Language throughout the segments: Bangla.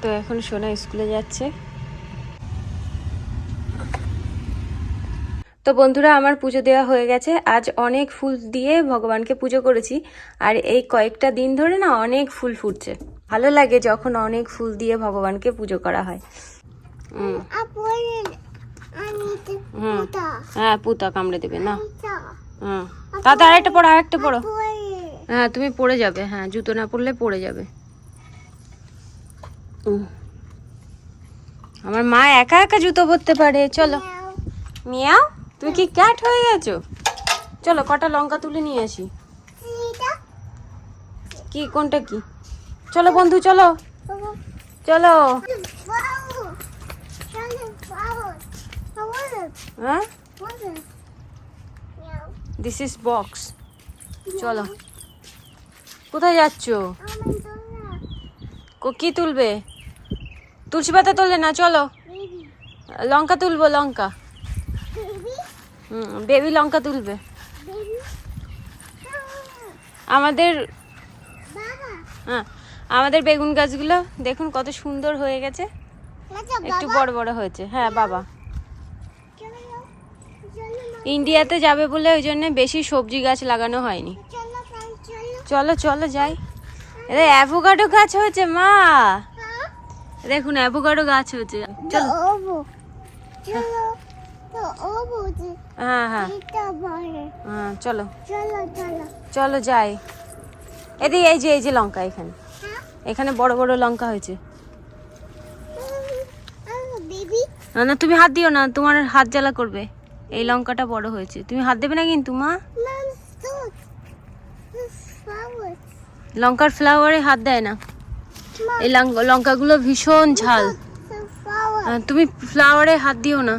তো এখন সোনা স্কুলে যাচ্ছে। তো বন্ধুরা, আমার পুজো দেওয়া হয়ে গেছে। আজ অনেক ফুল দিয়ে ভগবানকে পুজো করেছি। আর এই কয়েকটা দিন ধরে না অনেক ফুল ফুটছে। ভালো লাগে যখন অনেক ফুল দিয়ে ভগবানকে পুজো করা হয়। হ্যাঁ, পুতা কামড়ে দেবে না। হ্যাঁ, তাতে আরেকটা পড়ো। হ্যাঁ, তুমি পড়ে যাবে। হ্যাঁ, জুতো না পরলে পড়ে যাবে। আমার মা একা একা জুতো পরতে পারে। চলো মিয়াও, তুমি কি ক্যাট হয়ে গেছো? চলো কটা লঙ্কা তুলে নিয়ে আসি। কি কোনটা কি? চলো বন্ধু, চলো চলো। হ্যাঁ, দিস ইজ বক্স। চলো, কোথায় যাচ্ছ? কি তুলবে? তুলসী পাতা তুললে না, চলো লঙ্কা তুলবো। লঙ্কা, বেবি লঙ্কা তুলবে। আমাদের হ্যাঁ, আমাদের বেগুন গাছগুলো দেখুন কত সুন্দর হয়ে গেছে। একটু বড় বড় হয়েছে। হ্যাঁ বাবা ইন্ডিয়াতে যাবে বলে ওই জন্য বেশি সবজি গাছ লাগানো হয়নি। চলো চলো যাই। এটা অ্যাভোকাডো গাছ হয়েছে মা, দেখুন অ্যাভোকাডো গাছ হয়েছে। চলো হ্যাঁ হ্যাঁ হ্যাঁ, চলো চলো যাই। এদিকে এই যে লঙ্কা, এখানে বড় বড় লঙ্কা হয়েছে। না না, তুমি হাত দিও না, তোমার হাত জ্বালা করবে। এই লঙ্কাটা বড় হয়েছে, তুমি হাত দেবে না কিন্তু মা। লঙ্কার ফ্লাওয়ারে হাত দেয় না। এই লঙ্কাগুলো ভীষণ ঝাল। তুমি ফ্লাওয়ারে হাত দিও না।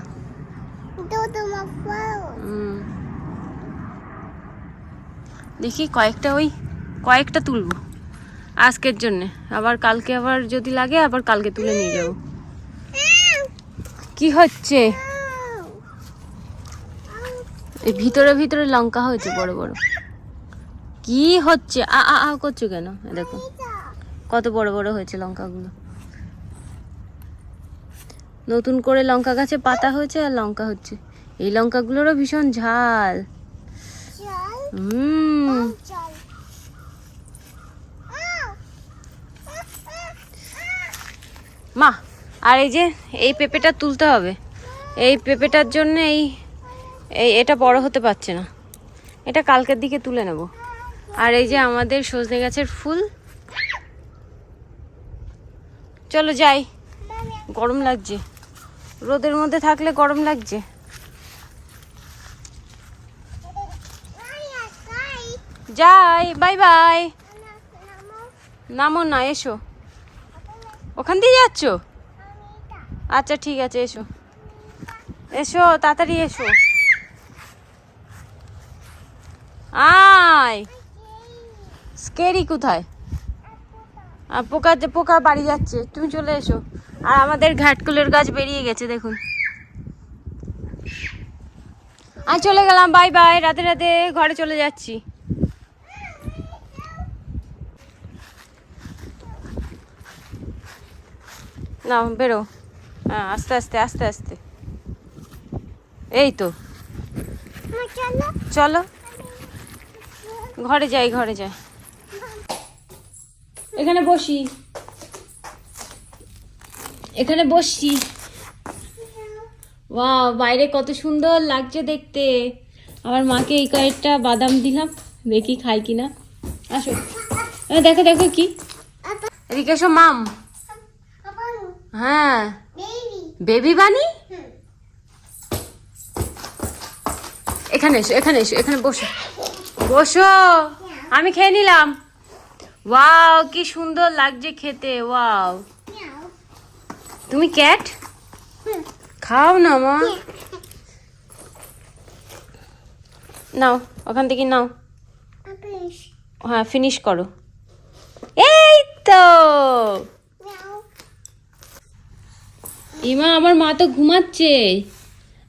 দেখি কয়েকটা তুলবো আজকের জন্য, আবার কালকে আবার যদি লাগে আবার কালকে তুলে নিয়ে যাবো। কি হচ্ছে? এই ভিতরে ভিতরে লঙ্কা হয়েছে বড় বড়। কি হচ্ছে? আ করছো কেন? দেখো কত বড় বড় হয়েছে লঙ্কাগুলো। নতুন করে লঙ্কা গাছে পাতা হয়েছে আর লঙ্কা হচ্ছে। এই লঙ্কাগুলোরও ভীষণ ঝাল। মা, আর এই যে এই পেঁপেটা তুলতে হবে। এই পেঁপেটার জন্য এটা বড় হতে পারছে না, এটা কালকের দিকে তুলে নেব। আর এই যে আমাদের সজনে গাছের ফুল। চলো যাই, গরম লাগছে, রোদের মধ্যে থাকলে গরম লাগছে। যাই, বাই বাই। নামো না, এসো। ওখান দিয়ে যাচ্ছ? আচ্ছা ঠিক আছে, এসো এসো তাড়াতাড়ি এসো। আয়, স্কেরি কোথায়? পোকা বাড়ি যাচ্ছে, তুমি চলে এসো। আর আমাদের ঘাটকুলের গাছ বেরিয়ে গেছে দেখুন। আর চলে গেলাম, বাই বাই। রাতে রাতে ঘরে চলে যাচ্ছি। না বেরো। হ্যাঁ, আস্তে আস্তে আস্তে আস্তে। এই তো চলো ঘরে যাই। এখানে বসছি। ওয়াও, বাইরে কত সুন্দর লাগছে দেখতে। আমার মাকে এই কয়েকটা বাদাম দিলাম, দেখি খাই কিনা। আসো, দেখো দেখো কি। এদিকে এসো মাম। হ্যাঁ, বেবি বানি। এখানে এসো, এখানে বসো। আমি খেয়ে নিলাম। ওয়াও, কি সুন্দর লাগছে খেতে। ওয়াও, তুমি ক্যাট খাও না মা। নাও ওখান থেকে নাও। হ্যাঁ, ফিনিশ করো। এই তো ইমা, আমার মা তো ঘুমাচ্ছে।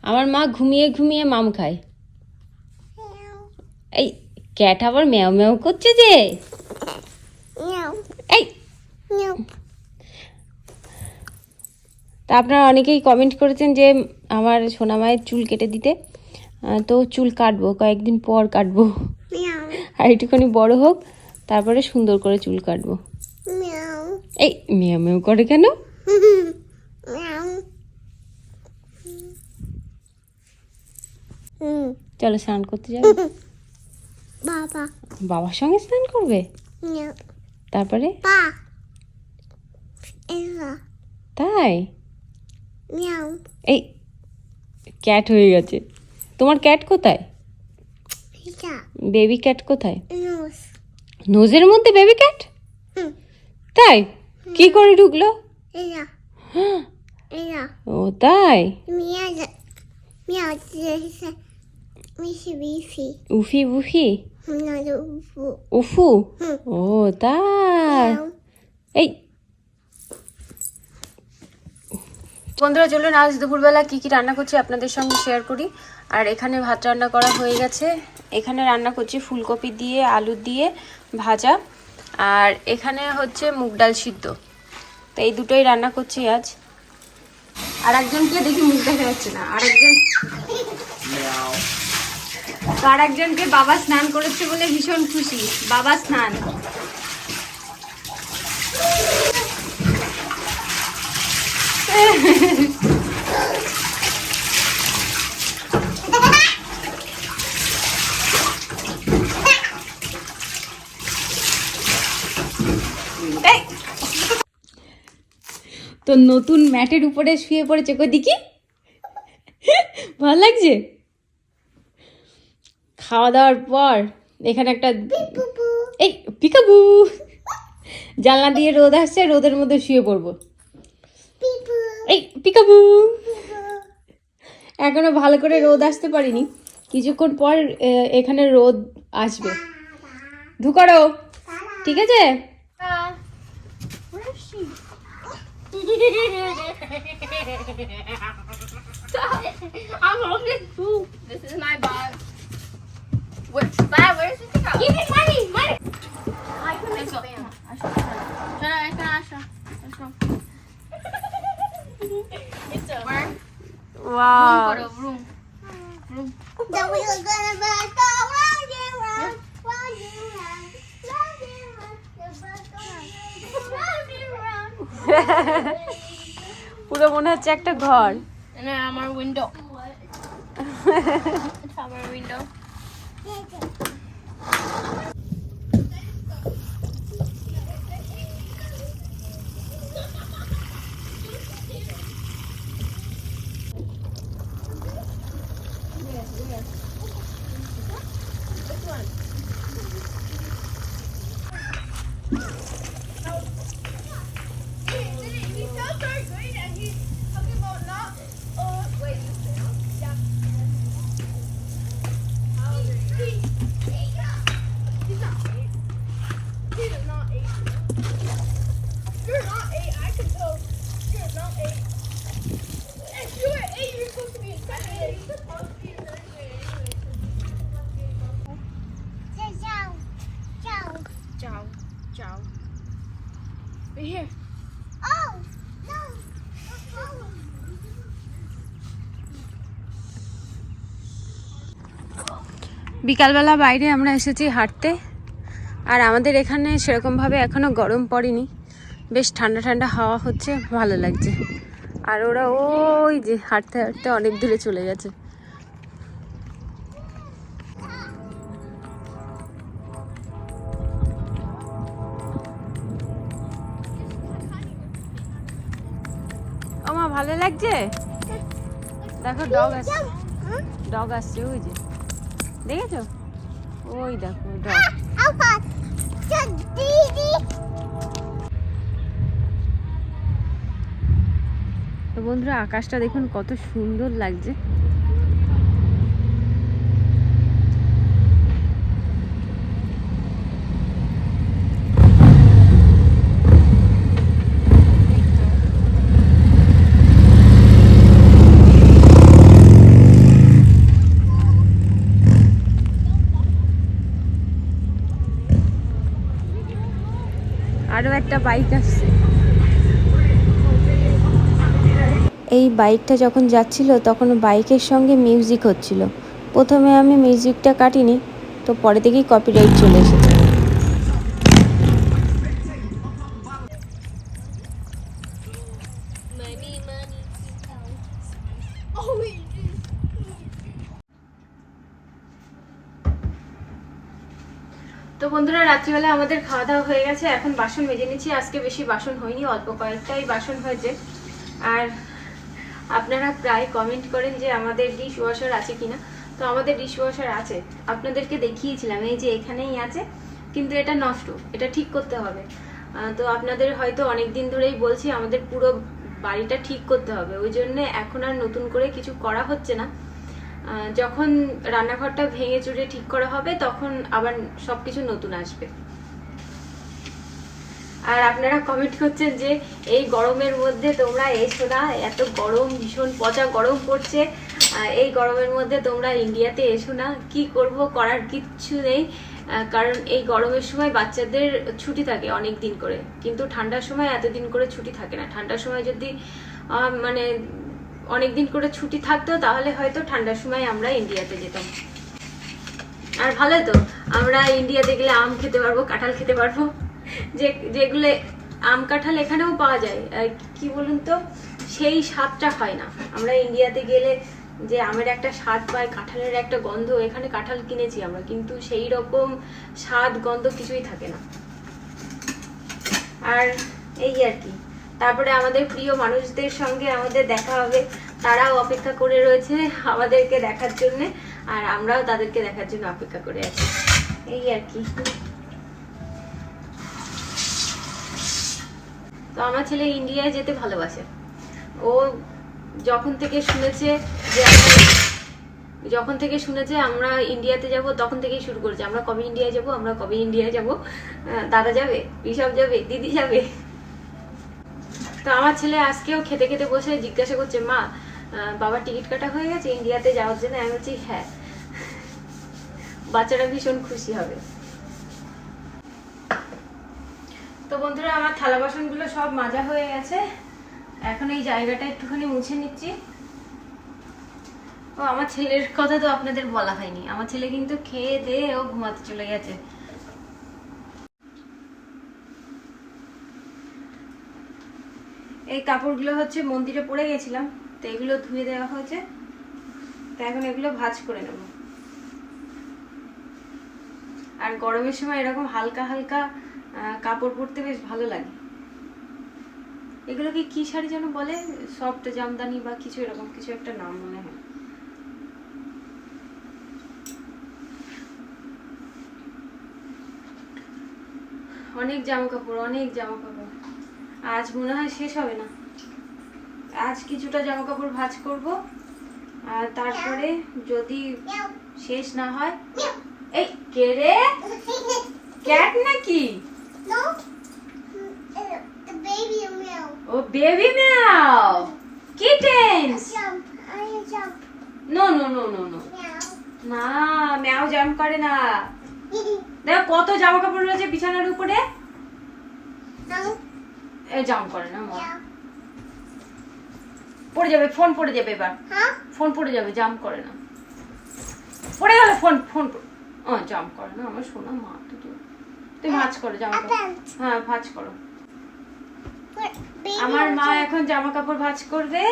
আমার মা ঘুমিয়ে ঘুমিয়ে মাম খায়। এই ক্যাট আবার ম্যাও ম্যাও করছে যে। এই তা আপনারা অনেকেই কমেন্ট করেছেন যে আমার সোনামায়ের চুল কেটে দিতে, তো চুল কাটবো, কয়েকদিন পর কাটবো, আর একটুখানি বড় হোক তারপরে সুন্দর করে চুল কাটবো। এই মেয়া মেউ করে কেন? চলো স্নান করতে যাবে। বাবার সঙ্গে স্নান করবে? তারপরে তাই? এই ক্যাট হয়ে গেছে। তোমার ক্যাট কোথায়? বেবি ক্যাট কোথায়? নোজের মধ্যে বেবি ক্যাট? তাই? কি করে ঢুকলো? ও তাই? উফি উফি উফু? ও তাই? এই বন্ধুরা চলুন আজ দুপুরবেলা কি কি রান্না করছি আপনাদের সঙ্গে শেয়ার করি। আর এখানে ভাত রান্না করা হয়ে গেছে, এখানে রান্না করছি ফুলকপি দিয়ে আলু দিয়ে ভাজা, আর এখানে হচ্ছে মুগ ডাল সিদ্ধ। তো এই দুটোই রান্না করছি আজ। আর একজনকে দেখি মুখ দেখা যাচ্ছে না, আর একজনকে বাবা স্নান করেছে বলে ভীষণ খুশি। বাবা স্নান তো নতুন ম্যাটের উপরে শুয়ে পড়েছে, কই দেখি ভালো লাগছে। খাওয়া দাওয়ার পর এখানে একটা এই পিকাবু, জানলা দিয়ে রোদ আসছে, রোদের মধ্যে শুয়ে পড়বো। এই পিকাবু, এখনো ভালো করে রোদ আসতে পারিনি, কিছুক্ষণ পর এখানে রোদ আসবে। ঢুকারো, ঠিক আছে? I'm holding food. This is my bag. Where's the bag? Where's the bag? Give me money, money. I can make a band. It's a where? Wow. Room. Then we are gonna go round and round, round and round, round and round, round and round. পুরো মনে হচ্ছে একটা ঘর। And then I'm our window. It's our window. Ciao. Right here. Oh, no. বিকালবেলা বাইরে আমরা এসেছি হাঁটতে, আর আমাদের এখানে সেরকমভাবে এখনো গরম পড়েনি, বেশ ঠান্ডা ঠান্ডা হাওয়া হচ্ছে, ভালো লাগছে। আর ওরা ওই যে হাঁটতে হাঁটতে অনেক দূরে চলে গেছে। ওমা ভালো লাগছে, দেখো ডগ আসছে, ডগ আসছে ওই যে, দেখেছো? ওই দেখো ডগ। তো বন্ধুরা আকাশটা দেখুন কত সুন্দর লাগছে। আরো একটা বাইক আসছে। বাইকটা যখন যাচ্ছিল তখন বাইকের সঙ্গে মিউজিক হচ্ছিল। প্রথমে আমি মিউজিকটা কাটিনি, তো পরে থেকেই কপিরাইট চলে এসেছে। তো বন্ধুরা, রাত্রিবেলা আমাদের খাওয়া দাওয়া হয়ে গেছে, এখন বাসন মেজে নিচ্ছি। আজকে বেশি বাসন হয়নি, অল্প কয়েকটাই বাসন হয়েছে। আর আপনারা প্রায় কমেন্ট করেন যে আমাদের ডিশ ওয়াশার আছে কিনা। তো আমাদের ডিশ ওয়াশার আছে, আপনাদেরকে দেখিয়েছিলাম, এই যে এখানেই আছে, কিন্তু এটা নষ্ট, এটা ঠিক করতে হবে। তো আপনাদের হয়তো অনেক দিন ধরেই বলছি আমাদের পুরো বাড়িটা ঠিক করতে হবে, ওই জন্য এখন আর নতুন করে কিছু করা হচ্ছে না। যখন রান্নাঘরটা ভেঙে চুরে ঠিক করা হবে তখন আবার সবকিছু নতুন আসবে। আর আপনারা কমেন্ট করছেন যে এই গরমের মধ্যে তোমরা এসো না, এত গরম, ভীষণ পচা গরম পড়ছে, এই গরমের মধ্যে তোমরা ইন্ডিয়াতে এসো না। কি করব, করার কিচ্ছু নেই, কারণ এই গরমের সময় বাচ্চাদের ছুটি থাকে অনেক দিন করে, কিন্তু ঠান্ডার সময় এতদিন করে ছুটি থাকে না। ঠান্ডার সময় যদি মানে অনেক দিন করে ছুটি থাকতো তাহলে হয়তো ঠান্ডার সময় আমরা ইন্ডিয়াতে যেতাম। আর ভালো তো, আমরা ইন্ডিয়াতে গেলে আম খেতে পারবো, কাঁঠাল খেতে পারবো, যেগুলো আম কাঁঠাল এখানেও পাওয়া যায়, কি বলুন তো, সেই স্বাদটা হয় না। আমরা ইন্ডিয়াতে গেলে যে আমের একটা স্বাদ পাই, কাঁঠালের একটা গন্ধ, এখানে কাঁঠাল কিনেছি আমরা, কিন্তু সেই রকম স্বাদ গন্ধ কিছুই থাকে না। আর এই আর কি, তারপরে আমাদের প্রিয় মানুষদের সঙ্গে আমাদের দেখা হবে, তারাও অপেক্ষা করে রয়েছে আমাদেরকে দেখার জন্য, আর আমরাও তাদেরকে দেখার জন্য অপেক্ষা করে আছি, এই আর কি। তো আমার ছেলে ইন্ডিয়ায় যেতে ভালোবাসে, ও যখন থেকে শুনেছে আমরা ইন্ডিয়াতে যাব তখন থেকেই শুরু করেছে, আমরা কবে ইন্ডিয়ায় যাব, আমরা কবে ইন্ডিয়ায় যাব, দাদা যাবে, ঋষভ যাবে, দিদি যাবে। তো আমার ছেলে আজকেও খেতে খেতে বসে জিজ্ঞাসা করছে, মা বাবার টিকিট কাটা হয়ে গেছে ইন্ডিয়াতে যাওয়ার জন্য? আমি বলছি হ্যাঁ। বাচ্চারা ভীষণ খুশি হবে। তো বন্ধুরা, আমার থালা বাসনগুলো সব মাজা হয়ে গেছে, এখন এই জায়গাটা একটুখানি মুছে নিচ্ছি। ও আমার ছেলের কথা তো আপনাদের বলা হয়নি, আমার ছেলে কিন্তু খেয়ে দিয়ে ও ঘুমাতে চলে গেছে। এই কাপড়গুলো হচ্ছে মন্দিরে পরে গেছিলাম, তো এগুলো ধুয়ে দেওয়া হয়েছে, তো এখন এগুলো ভাঁজ করে নেব। আর গরমের সময় এরকম হালকা হালকা কাপড় পরতে বেশ ভালো লাগে। এগুলোকে কি শাড়ি যেন বলে, সফট জামদানি বা কিছু এরকম কিছু একটা নাম মনে হয়। অনেক জামা কাপড়, আজ মনে হয় শেষ হবে না। আজ কিছুটা জামা কাপড় ভাঁজ করব, আর তারপরে যদি শেষ না হয়, এই কে রে, ক্যাট নাকি? ও baby meow, kittens. No no no no no, না ম্যাও জাম্প করে না। দেখো কত জামা কাপড় রয়েছে বিছানার উপরে, জাম্প করে না, পড়ে যাবে, ফোন পড়ে যাবে, এবার ফোন পড়ে যাবে, জাম্প করে না, পড়ে গেল ফোন, জাম্প করে না আমার সোনা মা। তুই ভাঁজ করো জামা কাপড়, হ্যাঁ ভাঁজ করো। আমার মা এখন জামা কাপড় ভাঁজ করবে।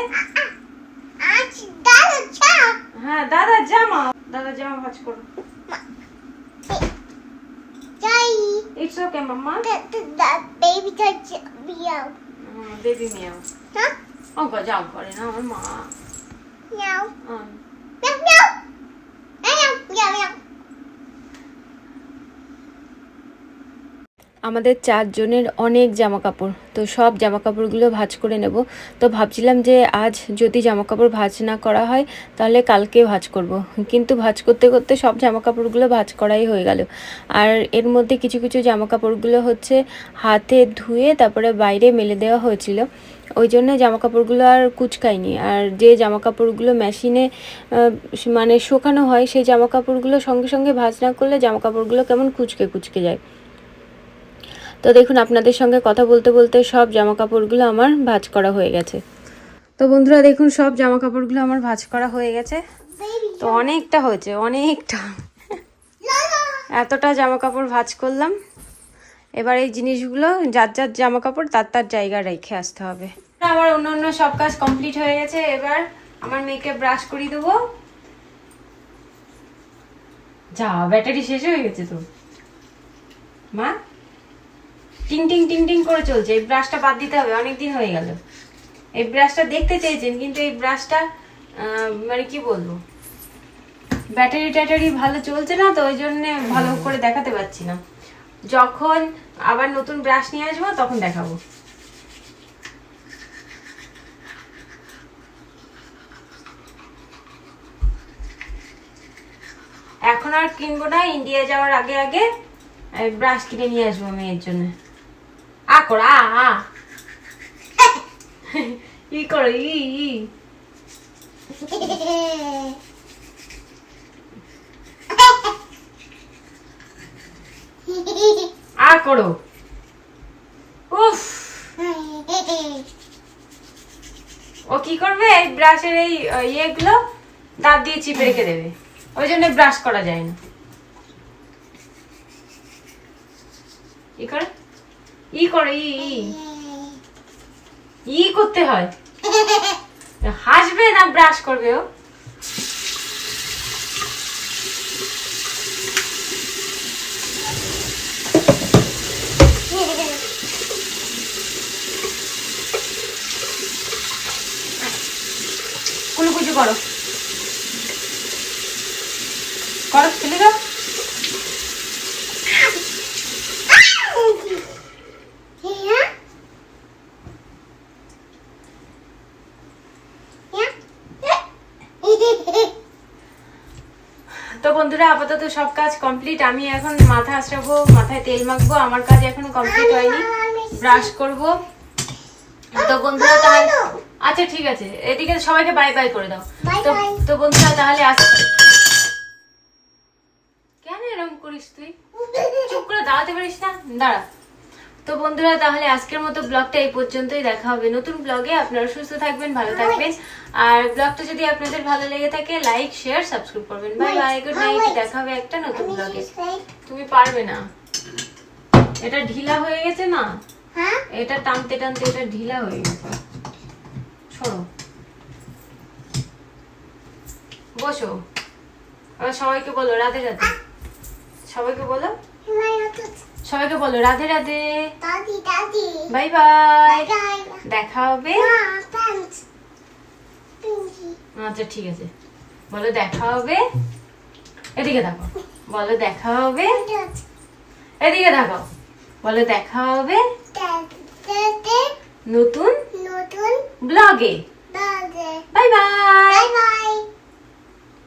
হ্যাঁ দাদা জামা ভাঁজ করো। It's okay, Mama. That baby touch meow. Baby meow. Huh? Oh, go jump করে না আমার মা। Meow. Meow meow. Meow meow meow. আমাদের 4 জনের অনেক জামা কাপড়, তো সব জামা কাপড়গুলো ভাঁজ করে নেব। তো ভাবছিলাম যে আজ যদি জামা কাপড় ভাঁজ না করা হয় তাহলে কালকে ভাঁজ করব, কিন্তু ভাঁজ করতে করতে সব জামা কাপড়গুলো ভাঁজ করাই হয়ে গেল। আর এর মধ্যে কিছু কিছু জামা কাপড়গুলো হচ্ছে হাতে ধুয়ে তারপরে বাইরে মেলে দেওয়া হয়েছিল, ওই জন্য জামা কাপড়গুলো আর কুচকায়নি। আর যে জামা কাপড়গুলো মেশিনে মানে শুকানো হয় সেই জামা কাপড়গুলো সঙ্গে সঙ্গে ভাঁজ না করলে জামা কাপড়গুলো কেমন কুচকে যায়। তো দেখুন, আপনাদের সঙ্গে কথা বলতে বলতে সব জামা কাপড়গুলো আমার ভাঁজ করা হয়ে গেছে। তো বন্ধুরা দেখুন সব জামা কাপড়গুলো আমার ভাঁজ করা হয়ে গেছে। Baby. তো অনেকটা হয়েছে, অনেকটা, এতটা জামা কাপড় ভাঁজ করলাম। এবার এই জিনিসগুলো যার যার জামা কাপড় তার তার জায়গা রেখে আসতে হবে। আমার অন্য অন্য সব কাজ কমপ্লিট হয়ে গেছে। এবার আমার মেয়েকে ব্রাশ করিয়ে দেবো। যা, ব্যাটারি শেষ হয়ে গেছে তো মা, টিং টিং টিং টিং করে চলছে। এই ব্রাশটা বাদ দিতে হবে, অনেকদিন হয়ে গেল। এই ব্রাশটা দেখতে চেয়েছেন, কিন্তু এই ব্রাশটা মানে কি বলবো, ব্যাটারি ট্যাটারি ভালো চলছে না, তো ওই জন্য ভালো করে দেখাতে পারছি না। যখন আবার নতুন ব্রাশ নিয়ে আসবো তখন দেখাবো। এখন আর কিনবো না, ইন্ডিয়া যাওয়ার আগে আগে ব্রাশ কিনে নিয়ে আসবো মেয়ের জন্য। আ করো আ ই করো ই আ করো। উফ, ও কি করবে, এই ব্রাশের এই ইয়েগুলো দাঁত দিয়ে চিপে রেখে দেবে, ওই জন্য ব্রাশ করা যায় না। ই করে ই করে ই করতে হয়। হাসবে না ব্রাশ করবে ও। কুলুকুচু করো করো, ফেলে দাও। তো বন্ধুরা আপাতত সব কাজ কমপ্লিট। আমি এখন মাথা আঁচড়াবো, মাথায় তেল মাখবো। আমার কাজ এখনো কমপ্লিট হয়নি, ব্রাশ করব। তো বন্ধুরা তাহলে আচ্ছা ঠিক আছে, এদিকে সবাইকে বাই বাই করে দাও। তো বন্ধুরা তাহলে কেন এরকম করিস তুই, চুপ করে দাঁড়াতে পারিস না, দাঁড়া। তো বন্ধুরা তাহলে আজকের মতো ব্লগটা এই পর্যন্তই। দেখা হবে নতুন ব্লগে। আপনারা সুস্থ থাকবেন, ভালো থাকবেন। আর ব্লগটা যদি আপনাদের ভালো লেগে থাকে লাইক শেয়ার সাবস্ক্রাইব করবেন। Bye bye, good night. দেখা হবে একটা নতুন ব্লগে। তুমি পারবে না, এটা ঢিলা হয়ে গেছে না, এটা টানতে টানতে এটা ঢিলা হয়ে গেছে। সরো, বসো। আবার সবাইকে বলো রাধে রাধে। সবাইকে বলো, সবাইকে বলো রাধে রাধে, বাই বাই, দেখা হবে। আচ্ছা ঠিক আছে, বলো দেখা হবে। এদিকে দেখো, বলো দেখা হবে। এদিকে দেখো, বলো দেখা হবে নতুন ব্লগে। Bye bye.